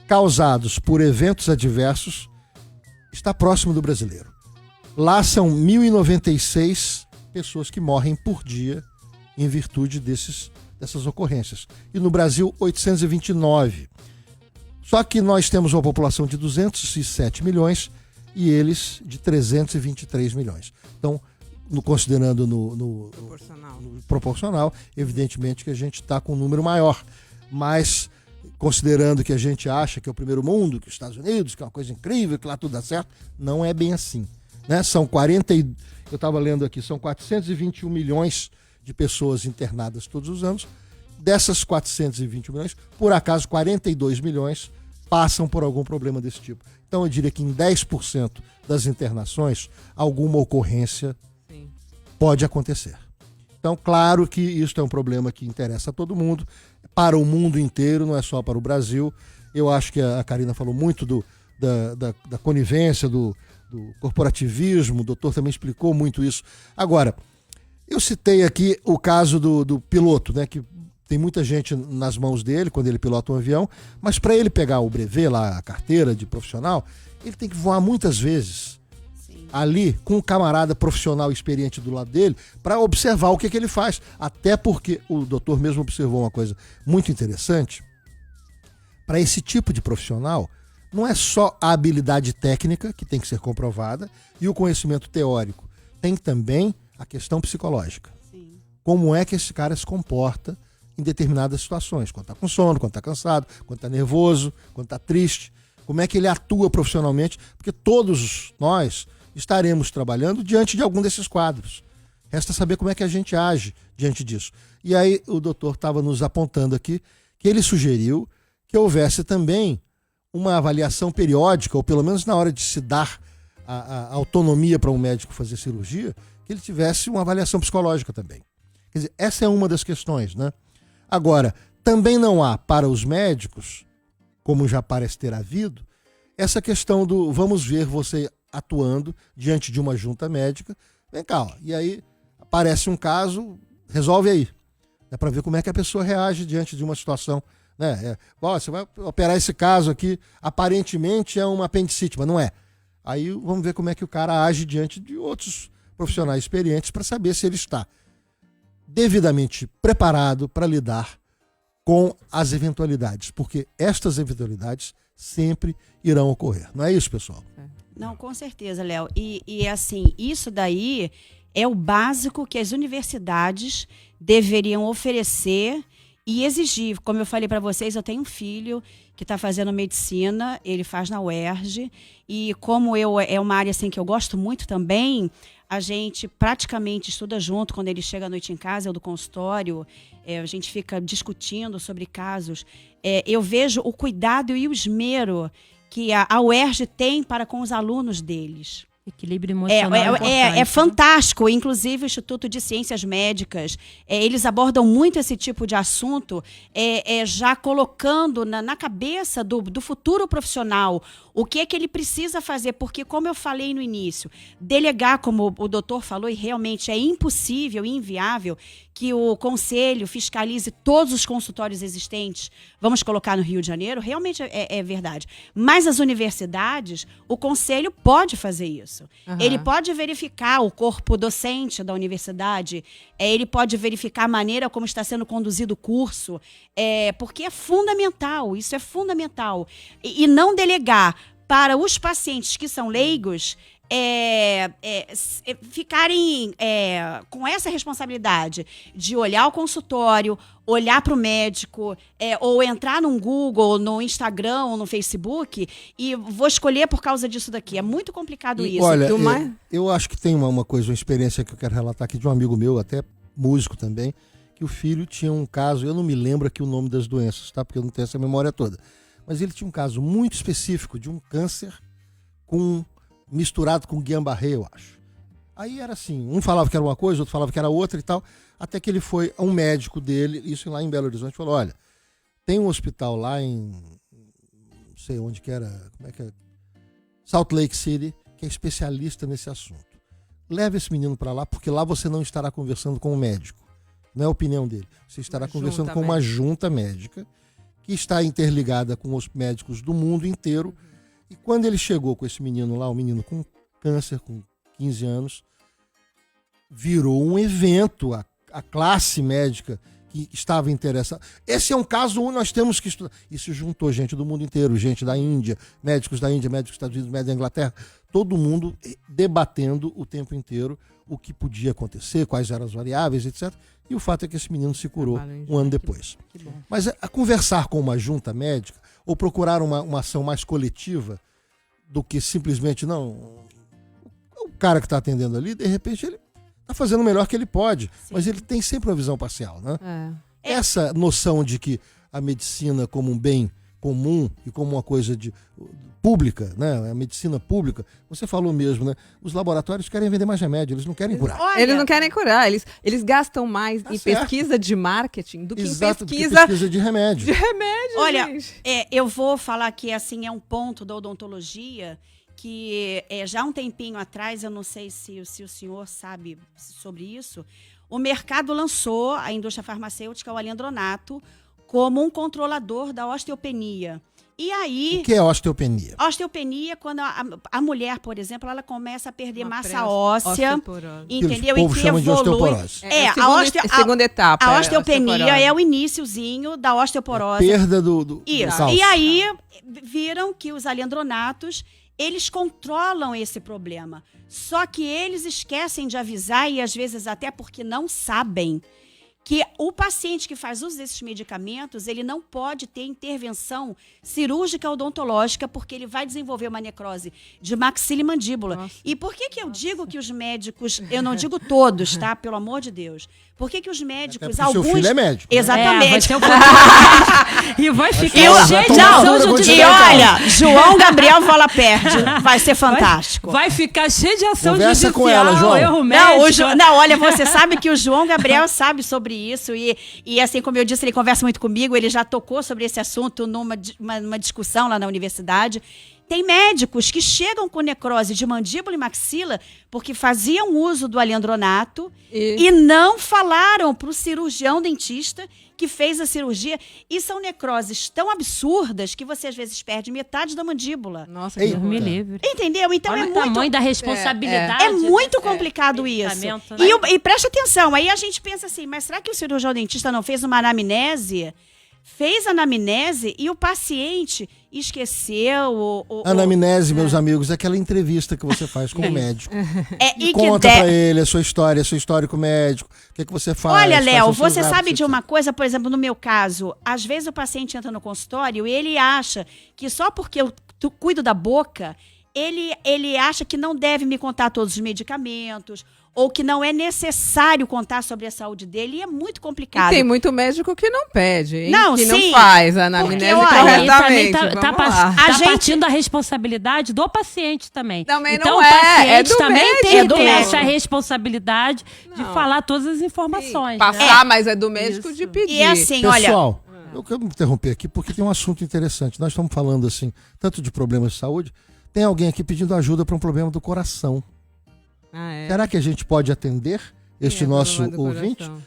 causados por eventos adversos está próximo do brasileiro. Lá são 1.096 pessoas que morrem por dia em virtude dessas ocorrências. E no Brasil, 829. Só que nós temos uma população de 207 milhões e eles de 323 milhões. Então, considerando no proporcional, evidentemente que a gente está com um número maior. Mas, considerando que a gente acha que é o primeiro mundo, que os Estados Unidos, que é uma coisa incrível, que lá tudo dá certo, não é bem assim, né? Eu estava lendo aqui, são 421 milhões de pessoas internadas todos os anos. Dessas 421 milhões, por acaso 42 milhões passam por algum problema desse tipo. Então eu diria que em 10% das internações, alguma ocorrência pode acontecer. Então, claro que isso é um problema que interessa a todo mundo, para o mundo inteiro, não é só para o Brasil. Eu acho que a Karina falou muito da conivência, do corporativismo, o doutor também explicou muito isso. Agora, eu citei aqui o caso do piloto, né, que tem muita gente nas mãos dele quando ele pilota um avião, mas para ele pegar o brevet, lá, a carteira de profissional, ele tem que voar muitas vezes ali com um camarada profissional experiente do lado dele para observar o que ele faz. Até porque o doutor mesmo observou uma coisa muito interessante. Para esse tipo de profissional, não é só a habilidade técnica que tem que ser comprovada e o conhecimento teórico. Tem também a questão psicológica. Sim. Como é que esse cara se comporta em determinadas situações. Quando está com sono, quando está cansado, quando está nervoso, quando está triste. Como é que ele atua profissionalmente. Porque todos nós estaremos trabalhando diante de algum desses quadros. Resta saber como é que a gente age diante disso. E aí o doutor estava nos apontando aqui que ele sugeriu que houvesse também uma avaliação periódica, ou pelo menos na hora de se dar a autonomia para um médico fazer cirurgia, que ele tivesse uma avaliação psicológica também. Quer dizer, essa é uma das questões, né? Agora, também não há para os médicos, como já parece ter havido, essa questão do vamos ver você atuando diante de uma junta médica, vem cá, ó, e aí aparece um caso, resolve aí. É para ver como é que a pessoa reage diante de uma situação, né? Você vai operar esse caso aqui, aparentemente é uma apendicite, mas não é. Aí vamos ver como é que o cara age diante de outros profissionais experientes para saber se ele está devidamente preparado para lidar com as eventualidades, porque estas eventualidades sempre irão ocorrer. Não é isso, pessoal? Não, com certeza, Léo. E assim, isso daí é o básico que as universidades deveriam oferecer e exigir. Como eu falei para vocês, eu tenho um filho que está fazendo medicina, ele faz na UERJ, e como é uma área assim, que eu gosto muito também, a gente praticamente estuda junto quando ele chega à noite em casa, eu do consultório, a gente fica discutindo sobre casos. Eu vejo o cuidado e o esmero que a UERJ tem para com os alunos deles. Equilíbrio emocional é fantástico. Inclusive o Instituto de Ciências Médicas, eles abordam muito esse tipo de assunto, já colocando na cabeça do futuro profissional o que é que ele precisa fazer, porque, como eu falei no início, delegar, como o doutor falou, e realmente é impossível e inviável que o conselho fiscalize todos os consultórios existentes, vamos colocar no Rio de Janeiro, realmente é verdade. Mas as universidades, o conselho pode fazer isso. Uhum. Ele pode verificar o corpo docente da universidade, ele pode verificar a maneira como está sendo conduzido o curso, porque é fundamental, isso é fundamental. E não delegar para os pacientes que são leigos ficarem com essa responsabilidade de olhar o consultório, olhar para o médico, ou entrar no Google, no Instagram ou no Facebook e vou escolher por causa disso daqui. É muito complicado isso. Olha, eu acho que tem uma experiência que eu quero relatar aqui de um amigo meu, até músico também, que o filho tinha um caso, eu não me lembro aqui o nome das doenças, tá? Porque eu não tenho essa memória toda. Mas ele tinha um caso muito específico de um câncer misturado com Guillain-Barré, eu acho. Aí era assim, um falava que era uma coisa, outro falava que era outra e tal, até que ele foi a um médico dele, isso lá em Belo Horizonte, falou, olha, tem um hospital lá em, não sei onde que era, como é que é? Salt Lake City, que é especialista nesse assunto. Leve esse menino para lá, porque lá você não estará conversando com o médico. Não é a opinião dele. Você estará conversando com uma junta médica que está interligada com os médicos do mundo inteiro. E quando ele chegou com esse menino lá, um menino com câncer, com 15 anos, virou um evento. A classe médica que estava interessada. Esse é um caso onde nós temos que estudar. Isso juntou gente do mundo inteiro, gente da Índia, médicos dos Estados Unidos, médicos da Inglaterra, todo mundo debatendo o tempo inteiro o que podia acontecer, quais eram as variáveis, etc. E o fato é que esse menino se curou um ano depois. Mas a conversar com uma junta médica ou procurar uma ação mais coletiva do que simplesmente, não, o cara que está atendendo ali, de repente ele está fazendo o melhor que ele pode, mas ele tem sempre uma visão parcial, né? Essa noção de que a medicina como um bem comum e como uma coisa pública, né? A medicina pública, você falou mesmo, né? Os laboratórios querem vender mais remédio, eles não querem curar. Olha, eles não querem curar, eles gastam mais em pesquisa de marketing do que em pesquisa de remédio. Olha, gente. Eu vou falar que assim é um ponto da odontologia que já há um tempinho atrás, eu não sei se o senhor sabe sobre isso, o mercado lançou, a indústria farmacêutica, o alendronato, como um controlador da osteopenia. E aí... O que é osteopenia? Osteopenia, quando a mulher, por exemplo, ela começa a perder massa óssea, entendeu? Que o povo chama de osteoporose. A segunda etapa. A osteopenia é o iniciozinho da osteoporose. Perda do Isso. E aí viram que os alendronatos, eles controlam esse problema. Só que eles esquecem de avisar, e às vezes até porque não sabem, que o paciente que faz uso desses medicamentos, ele não pode ter intervenção cirúrgica odontológica, porque ele vai desenvolver uma necrose de maxila e mandíbula. Nossa. E por que eu digo que os médicos, eu não digo todos, tá? Pelo amor de Deus. Por que os médicos, alguns... seu filho é médico. Né? Exatamente. E vai ficar cheio de ação judicial. E olha, João Gabriel Valaperde, vai ser fantástico. Vai ficar cheio de ação Conversa judicial. com ela, João. Erro médico. Não, olha, você sabe que o João Gabriel sabe sobre isso e assim como eu disse, ele conversa muito comigo, ele já tocou sobre esse assunto numa discussão lá na universidade. Tem médicos que chegam com necrose de mandíbula e maxila porque faziam uso do alendronato e não falaram para o cirurgião dentista que fez a cirurgia. E são necroses tão absurdas que você às vezes perde metade da mandíbula. Nossa, Deus me livre. Entendeu? Então Olha é o muito... tamanho da responsabilidade. É muito complicado isso. Né? E preste atenção, aí a gente pensa assim, mas será que o cirurgião dentista não fez uma anamnese? Fez a anamnese e o paciente esqueceu. Anamnese, meus amigos, é aquela entrevista que você faz com o médico. E conta pra ele a sua história, seu histórico médico, o que você faz. Olha, Léo, quais são seus você sabe hábitos, de uma coisa, por exemplo, no meu caso, às vezes o paciente entra no consultório e ele acha que só porque eu cuido da boca, ele acha que não deve me contar todos os medicamentos, ou que não é necessário contar sobre a saúde dele, e é muito complicado. E tem muito médico que não pede, hein? Não, que sim, não faz a anamnese corretamente. Tá partindo da responsabilidade do paciente também. Também então, não o paciente também tem que ter essa médico. responsabilidade de falar todas as informações. Passar, mas é do médico de pedir. E assim, Pessoal, eu quero me interromper aqui porque tem um assunto interessante. Nós estamos falando assim, tanto de problemas de saúde, tem alguém aqui pedindo ajuda para um problema do coração. Será que a gente pode atender este nosso ouvinte? Coração.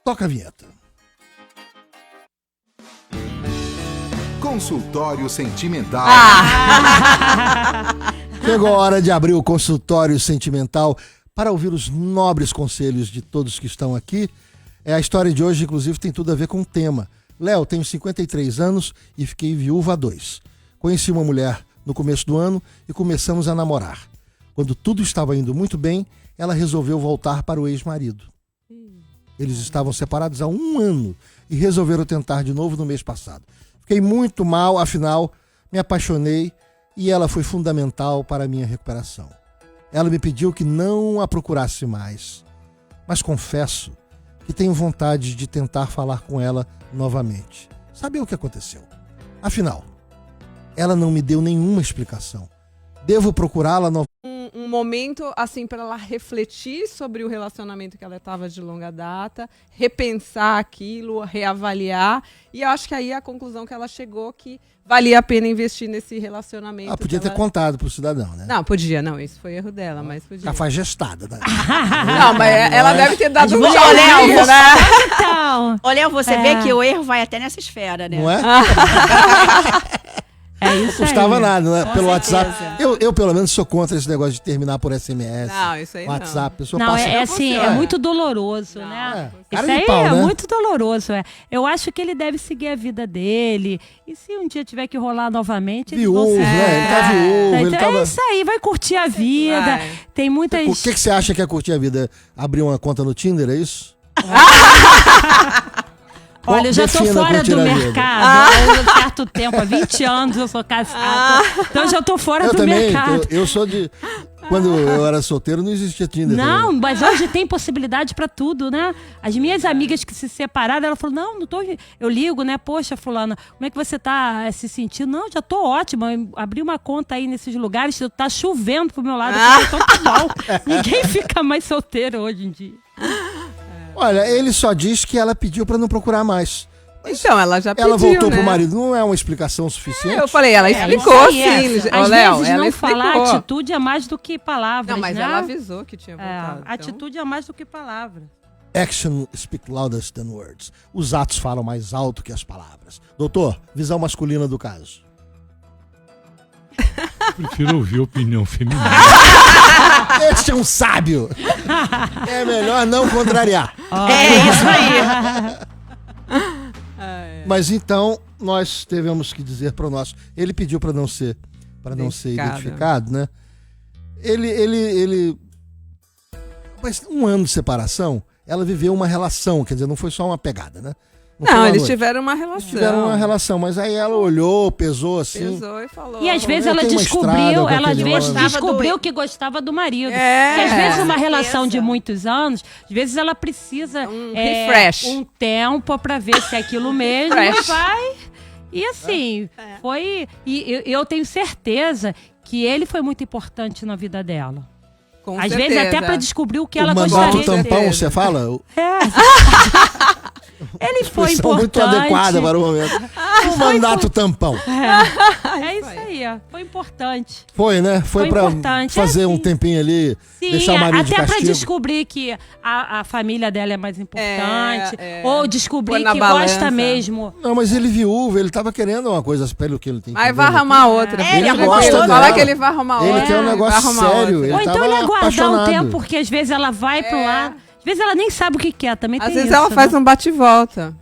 Toca a vinheta. Consultório Sentimental. Chegou a hora de abrir o consultório sentimental para ouvir os nobres conselhos de todos que estão aqui. A história de hoje, inclusive, tem tudo a ver com o tema. Léo, tenho 53 anos e fiquei viúva há 2. Conheci uma mulher no começo do ano e começamos a namorar. Quando tudo estava indo muito bem, ela resolveu voltar para o ex-marido. Eles estavam separados há 1 ano e resolveram tentar de novo no mês passado. Fiquei muito mal, afinal, me apaixonei e ela foi fundamental para a minha recuperação. Ela me pediu que não a procurasse mais, mas confesso que tenho vontade de tentar falar com ela novamente. Sabe o que aconteceu? Afinal, ela não me deu nenhuma explicação. Devo procurá-la novamente? Um momento, assim, para ela refletir sobre o relacionamento que ela estava de longa data, repensar aquilo, reavaliar. E eu acho que aí a conclusão que ela chegou que valia a pena investir nesse relacionamento. Podia ter contado pro cidadão, né? Não, podia, não. Isso foi erro dela, mas podia. Cafajestada, né? Não, mas ela deve ter dado um mulheres- tchauzinho, né? Então, Ô, Léo, você vê que o erro vai até nessa esfera, né? Não é? é isso Não custava aí. nada, né? Com Pelo certeza. WhatsApp. Eu, pelo menos, sou contra esse negócio de terminar por SMS. Não, isso aí não. WhatsApp. A pessoa Não, passa... é assim, é funciona. muito doloroso, né? Cara Isso de aí pau, é né? muito doloroso, é. Eu acho que ele deve seguir a vida dele. E se um dia tiver que rolar novamente, eles vão Viúvo, se- né? Ele tá viúvo. Então, Ele tava... é isso aí, vai curtir a vida. Vai. Tem muitas. O que você acha que é curtir a vida? Abrir uma conta no Tinder, é isso? Olha, eu já tô Defina fora curtir do a vida. mercado há um certo tempo, há 20 anos eu sou casada. Então eu já tô fora Eu do também. mercado. Eu sou de... Quando eu era solteiro, não existia Tinder. Não, também. mas hoje tem possibilidade pra tudo, né? As minhas amigas que se separaram, ela falou, não tô... Eu ligo, né? Poxa, fulana, como é que você tá se sentindo? Não, já tô ótima. Eu abri uma conta aí nesses lugares, tá chovendo pro meu lado. Eu falei, então tá bom. Ninguém fica mais solteiro hoje em dia. Olha, ele só diz que ela pediu pra não procurar mais. Então, ela já pediu, Ela voltou né? pro marido. Não é uma explicação suficiente? Eu falei, ela explicou, isso aí, sim. Às Ô, Léo, vezes ela não explicou. falar atitude é mais do que palavras, Não, mas né? ela avisou que tinha É, voltado. então. atitude é mais do que palavras. Action speak louder than words. Os atos falam mais alto que as palavras. Doutor, visão masculina do caso. Prefiro ouvir a opinião feminina. Este é um sábio. É melhor não contrariar. É isso aí. Mas então, nós tivemos que dizer para o nosso... Ele pediu para não ser Identificado. identificado, né? Ele... Mas 1 ano de separação, ela viveu uma relação. Quer dizer, não foi só uma pegada, né? foi Não, uma eles noite. tiveram uma relação. Eles tiveram uma relação, mas aí ela olhou, pesou assim. Pesou e falou. E às vezes eu ela tenho uma estrada descobriu, com ela às aquele vezes homem. descobriu que gostava do marido. É. Porque às vezes uma Com relação de certeza. muitos anos, às vezes ela precisa Um refresh. um tempo pra ver se é aquilo mesmo Refresh. vai. E assim, foi. E eu tenho certeza que ele foi muito importante na vida dela. Com Às certeza. vezes até pra descobrir o que ela O mandato gostaria de tampão, ter. você fala? Ele foi Expressão muito importante. adequada para o momento. O mandato tampão. É isso aí, foi importante. Foi, né? Foi Foi pra importante, fazer é, um sim. tempinho ali, Sim, deixar o marido de até pra castigo. descobrir que a família dela é mais importante. Ou Pôr descobrir na que balança. gosta mesmo. Não, mas ele viúvo, ele tava querendo uma coisa pelo que ele tem. Mas que vai ver. arrumar outra. É, ele Fica gosta tranquilo. dela. Fala que ele vai arrumar Ele outra. quer um negócio vai arrumar sério, outra. ele Ou então tava ele aguardar um apaixonado. tempo, porque às vezes ela vai pro lado. Às vezes ela nem sabe o que quer, também Às tem vezes isso, ela faz né? um bate-volta.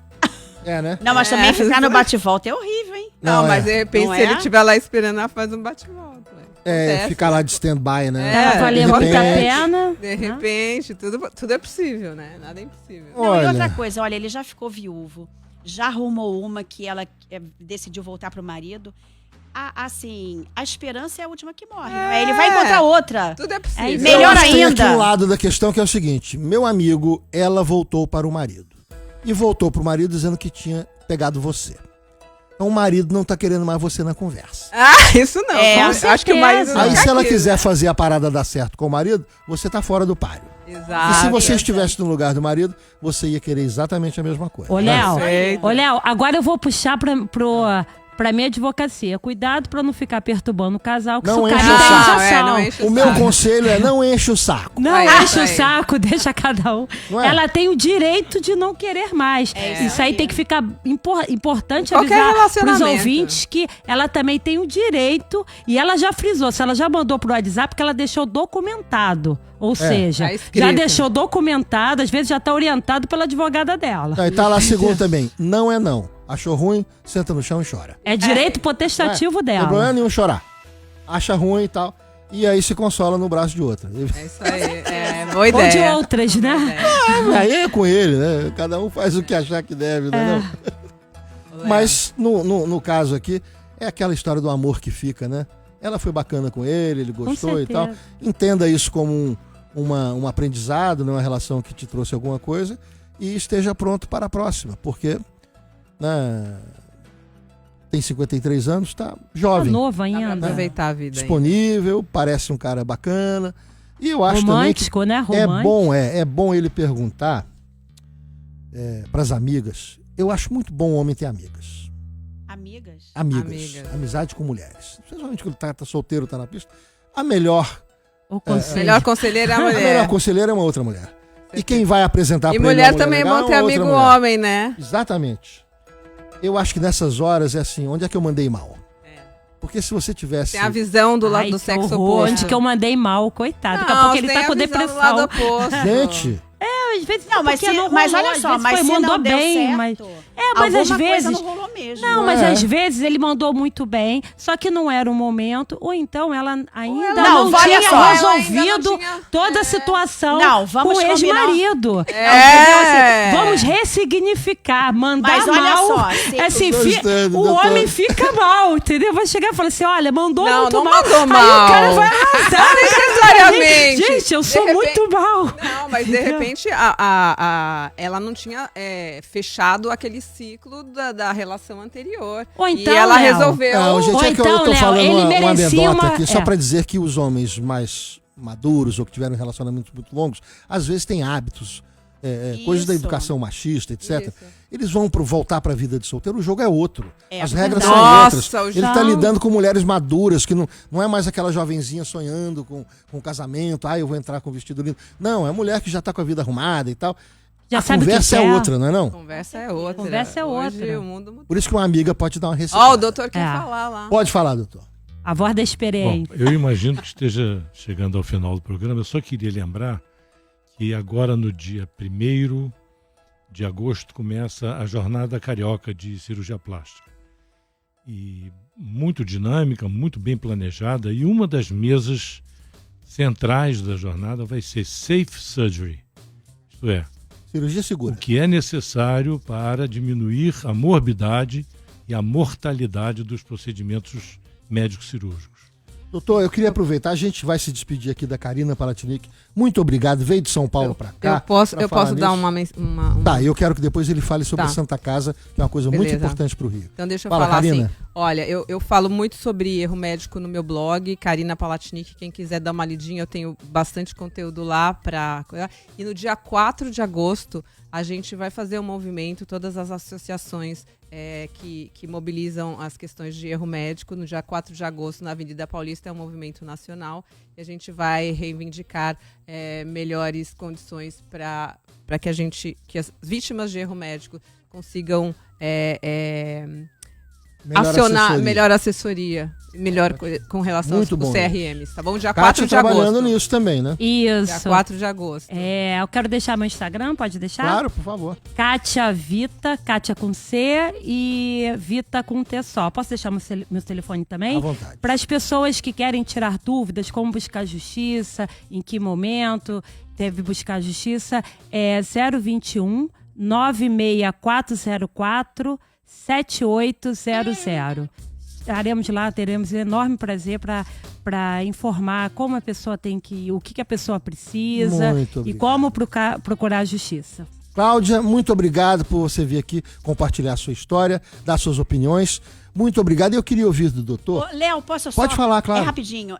É, né? Não, mas também ficar no bate-volta é horrível, hein? Não, Não, mas é. de repente, Não se é? ele estiver lá esperando, ela faz um bate-volta. É, Acontece. ficar lá de stand-by, né? É, Ela valia de muito a repente. pena. De repente, tudo é possível, né? Nada é impossível. Não, e Olha. outra coisa, olha, ele já ficou viúvo, já arrumou uma que ela decidiu voltar pro marido. Assim, a esperança é a última que morre, não é? Ele vai encontrar outra. Tudo é possível. isso. Melhor Eu acho que tem ainda. aqui um lado da questão que é o seguinte: meu amigo, ela voltou para o marido. E voltou para o marido dizendo que tinha pegado você. Então o marido não tá querendo mais você na conversa. Ah, isso não. É, Eu com acho que o marido certeza. não Aí quer se ela aquilo. quiser fazer a parada dar certo com o marido, você tá fora do páreo. Exato. E se você estivesse no lugar do marido, você ia querer exatamente a mesma coisa. Ô, Léo, Perfeito. ô, Léo, agora eu vou puxar pra minha advocacia. Cuidado pra não ficar perturbando o casal, que Não se o enche cara o tem saco. injeção. não enche O meu conselho é não enche o saco. Não Aí, enche o aí. saco, deixa cada um. Não é? Ela tem o direito de não querer mais. Isso aí tem que ficar importante Qualquer avisar pros relacionamento. ouvintes que ela também tem o direito, e ela já frisou, se ela já mandou pro WhatsApp, que ela deixou documentado Ou seja, tá escrito. já deixou documentado, às vezes já está orientado pela advogada dela. Aí tá lá a segunda também. Não é não. Achou ruim, senta no chão e chora. É direito potestativo Não tem dela. problema nenhum chorar. Acha ruim e tal. E aí se consola no braço de outra. É isso aí. Boa Ou ideia. de outras, né? Aí é com ele, né? Cada um faz o que achar que deve, né? Não? Mas no caso aqui, é aquela história do amor que fica, né? Ela foi bacana com ele gostou e tal. certeza. Entenda isso como um aprendizado, né? Uma relação que te trouxe alguma coisa e esteja pronto para a próxima, porque né, tem 53 anos, tá Tá jovem, novo Dá pra ainda. aproveitar a vida. disponível, parece um cara bacana. E eu acho também que Romântico, né? Romântico. é bom ele perguntar para as amigas. Eu acho muito bom o homem ter amigas. Amigas? Amigas. Amigas. Amizade com mulheres. Principalmente quando ele tá solteiro, tá na pista. A melhor O conselho. Melhor conselheira é a A melhor mulher. conselheira é uma outra mulher. E quem vai apresentar E pra ele mulher uma também é legal bom ter uma outra amigo mulher. homem, né? Exatamente. Eu acho que nessas horas é assim, onde é que eu mandei mal? Porque se você tivesse... Tem a visão do lado Ai, do que sexo horror, oposto. onde que eu mandei mal, coitado. Daqui a Não, pouco ele tem tá a com visão do lado depressão. oposto. Gente, Às vezes, Não, mas, porque não mas rolou, olha às só, vezes mas foi, se mandou não deu bem, certo, mas às alguma vezes coisa não rolou mesmo. Não, mas É. às vezes ele mandou muito bem, só que não era o momento, ou então ela ainda Não, não olha tinha só. resolvido Ela ainda não tinha- toda a situação Não, vamos com o combinar. ex-marido. É. Entendeu? Assim, vamos ressignificar, mandar Mas olha mal. só, se- assim, Tô gostando, o doutor. homem fica mal, entendeu? Vai chegar e falar assim, olha, mandou Não, muito não mal. mandou Aí mal. o cara vai arrasar. Não necessariamente. Gente, eu De sou repente- muito mal. Não, mas de Entendeu? repente ela não tinha fechado aquele ciclo da relação anterior. Ou então, e ela Léo, resolveu. não, gente, Ou é que eu então, tô Léo, falando ele uma merecia anedota uma- aqui, só é. pra dizer que os homens mais maduros ou que tiveram relacionamentos muito longos, às vezes têm hábitos, coisas da Isso. educação machista, etc. Isso. Eles vão voltar pra vida de solteiro, o jogo é outro. É As verdade. regras são Nossa, outras. o Ele tá jogo- lidando com mulheres maduras, que não é mais aquela jovenzinha sonhando com casamento, eu vou entrar com vestido lindo. Não, é mulher que já tá com a vida arrumada e tal. Já A sabe o que conversa é quer. outra, não é não? Conversa é outra. Conversa é Hoje outra. o mundo mudou. Por isso que uma amiga pode te dar uma Ó, receita. o doutor quer É. falar lá. Pode falar, doutor. A voz da Bom, experiência. eu imagino que esteja chegando ao final do programa. Eu só queria lembrar que agora, no dia 1º de agosto, começa a Jornada Carioca de Cirurgia Plástica. E muito dinâmica, muito bem planejada. E uma das mesas centrais da jornada vai ser Safe Surgery. Isto é, Cirurgia o segura. que é necessário para diminuir a morbidade e a mortalidade dos procedimentos médicos cirúrgicos. Doutor, eu queria aproveitar, a gente vai se despedir aqui da Karina Palatinic. Muito obrigado, veio de São Paulo pra cá. Eu posso pra falar dar nisso. uma. Tá, eu quero que depois ele fale sobre Tá. a Santa Casa, que é uma coisa muito Beleza. importante pro Rio. Então deixa eu Fala, falar Karina. assim. Olha, eu falo muito sobre erro médico no meu blog, Karina Palatinic. Quem quiser dar uma lidinha, eu tenho bastante conteúdo lá pra. E no dia 4 de agosto, a gente vai fazer um movimento, todas as associações que mobilizam as questões de erro médico. No dia 4 de agosto, na Avenida Paulista, é um movimento nacional. E a gente vai reivindicar melhores condições para que as vítimas de erro médico consigam acionar melhor assessoria, com relação Muito aos bom. CRMs, tá bom? Dia Kátia 4 de trabalhando agosto. nisso também, né? Dia Isso. 4 de agosto. Eu quero deixar meu Instagram, pode deixar? Claro, por favor. Kátia Vita, Kátia com C e Vita com T só. Posso deixar meu telefone também? À vontade. Para as pessoas que querem tirar dúvidas, como buscar justiça, em que momento deve buscar justiça, é 021 96404 7800. Estaremos lá, teremos enorme prazer para informar como a pessoa tem que, o que a pessoa precisa Muito e obrigado. como procurar a justiça. Cláudia, muito obrigado por você vir aqui compartilhar a sua história, dar suas opiniões. Muito obrigado. E eu queria ouvir do doutor. Ô, Léo, posso só... Pode falar, claro. Rapidinho.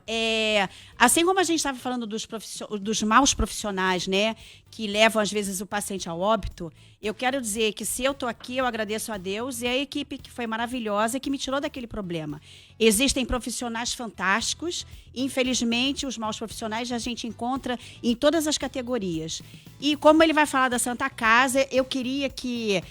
Assim como a gente estava falando dos maus profissionais, né? Que levam, às vezes, o paciente ao óbito, eu quero dizer que se eu estou aqui, eu agradeço a Deus e a equipe que foi maravilhosa e que me tirou daquele problema. Existem profissionais fantásticos. Infelizmente, os maus profissionais a gente encontra em todas as categorias. E como ele vai falar da Santa Casa, eu queria que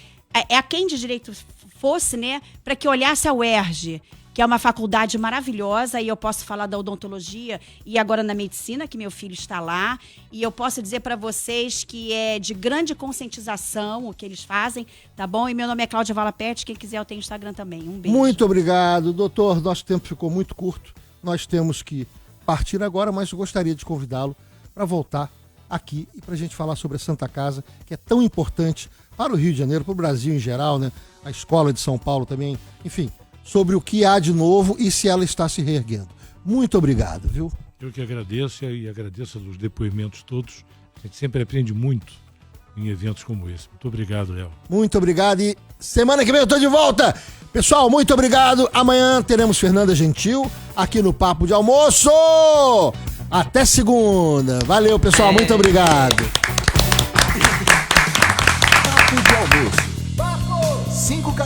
a quem de direito fosse, né, para que olhasse a UERJ. que é uma faculdade maravilhosa, e eu posso falar da odontologia e agora na medicina, que meu filho está lá. E eu posso dizer para vocês que é de grande conscientização o que eles fazem, tá bom? E meu nome é Cláudia Valapete, quem quiser eu tenho Instagram também. Um beijo. Muito obrigado, doutor. Nosso tempo ficou muito curto. Nós temos que partir agora, mas eu gostaria de convidá-lo para voltar aqui e para a gente falar sobre a Santa Casa, que é tão importante para o Rio de Janeiro, para o Brasil em geral, né? A escola de São Paulo também. Enfim, sobre o que há de novo e se ela está se reerguendo. Muito obrigado, viu? Eu que agradeço e agradeço os depoimentos todos. A gente sempre aprende muito em eventos como esse. Muito obrigado, Léo. Muito obrigado e semana que vem eu tô de volta. Pessoal, muito obrigado. Amanhã teremos Fernanda Gentil aqui no Papo de Almoço. Até segunda. Valeu, pessoal. Muito obrigado. Papo de Almoço. 5 cabeças.